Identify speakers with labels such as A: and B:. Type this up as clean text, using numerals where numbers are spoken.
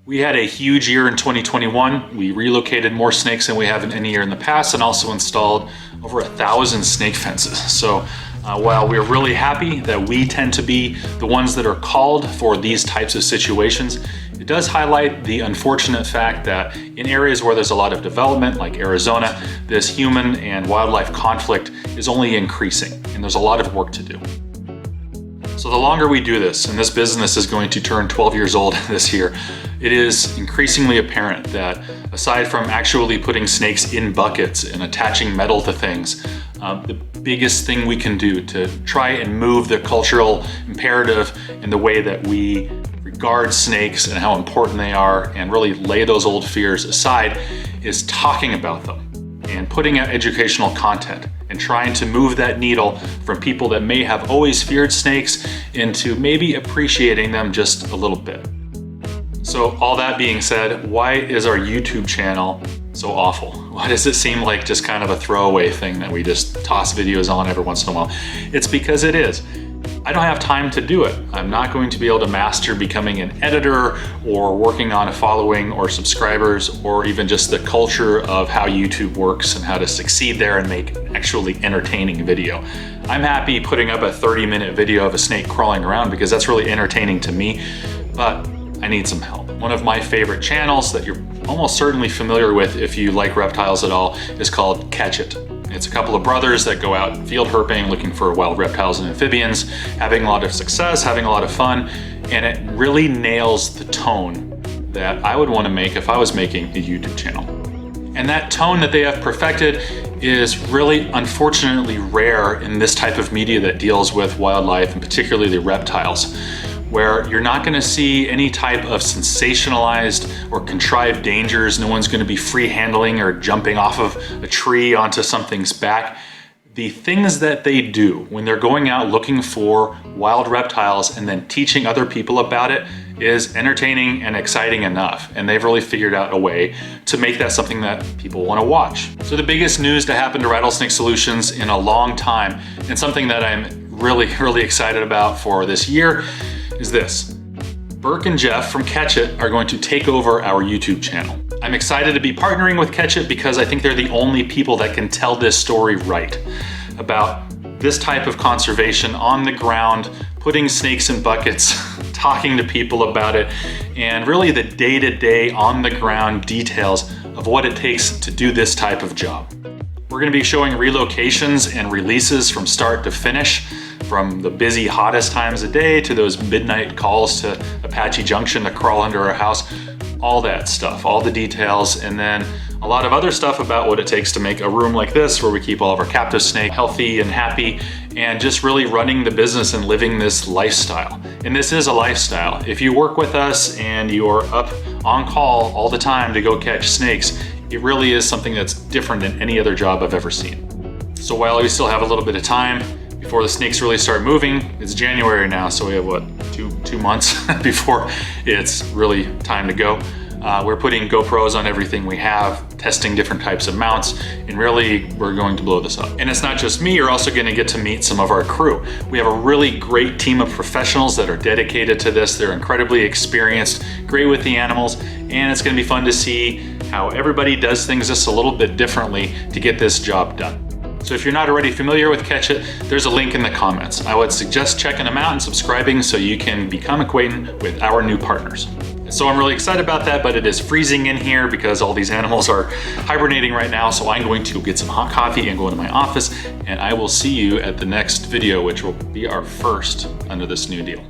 A: We had a huge year in 2021. We relocated more snakes than we have in any year in the past and also installed over 1,000 snake fences. So while we're really happy that we tend to be the ones that are called for these types of situations, it does highlight the unfortunate fact that in areas where there's a lot of development, like Arizona, this human and wildlife conflict is only increasing, and there's a lot of work to do. So the longer we do this, and this business is going to turn 12 years old this year, it is increasingly apparent that aside from actually putting snakes in buckets and attaching metal to things, the biggest thing we can do to try and move the cultural imperative in the way that we regard snakes and how important they are and really lay those old fears aside is talking about them and putting out educational content and trying to move that needle from people that may have always feared snakes into maybe appreciating them just a little bit. So all that being said, why is our YouTube channel so awful? Why does it seem like just kind of a throwaway thing that we just toss videos on every once in a while? It's because it is. I don't have time to do it. I'm not going to be able to master becoming an editor or working on a following or subscribers or even just the culture of how YouTube works and how to succeed there and make actually entertaining video. I'm happy putting up a 30-minute video of a snake crawling around because that's really entertaining to me, but I need some help. One of my favorite channels that you're almost certainly familiar with if you like reptiles at all is called CatchIt. It's a couple of brothers that go out field herping, looking for wild reptiles and amphibians, having a lot of success, having a lot of fun, and it really nails the tone that I would want to make if I was making a YouTube channel. And that tone that they have perfected is really unfortunately rare in this type of media that deals with wildlife and particularly reptiles, where you're not going to see any type of sensationalized or contrived dangers. No one's going to be free handling or jumping off of a tree onto something's back. The things that they do when they're going out looking for wild reptiles and then teaching other people about it is entertaining and exciting enough. And they've really figured out a way to make that something that people want to watch. So the biggest news to happen to Rattlesnake Solutions in a long time, and something that I'm really excited about for this year, is this. Burke and Jeff from CatchIt are going to take over our YouTube channel. I'm excited to be partnering with CatchIt because I think they're the only people that can tell this story right about this type of conservation on the ground, putting snakes in buckets, talking to people about it, and really the day-to-day on the ground details of what it takes to do this type of job. We're going to be showing relocations and releases from start to finish, from the busy, hottest times of day to those midnight calls to Apache Junction to crawl under our house, all that stuff, all the details, and then a lot of other stuff about what it takes to make a room like this where we keep all of our captive snakes healthy and happy, and just really running the business and living this lifestyle. And this is a lifestyle. If you work with us and you're up on call all the time to go catch snakes, it really is something that's different than any other job I've ever seen. So while we still have a little bit of time before the snakes really start moving, it's January now, so we have what, two months before it's really time to go. We're putting GoPros on everything we have, testing different types of mounts, and really we're going to blow this up. And it's not just me, you're also going to get to meet some of our crew. We have a really great team of professionals that are dedicated to this. They're incredibly experienced, great with the animals, and it's going to be fun to see how everybody does things just a little bit differently to get this job done. So if you're not already familiar with CatchIt, there's a link in the comments. I would suggest checking them out and subscribing so you can become acquainted with our new partners. So I'm really excited about that, but it is freezing in here because all these animals are hibernating right now. So I'm going to get some hot coffee and go into my office, and I will see you at the next video, which will be our first under this new deal.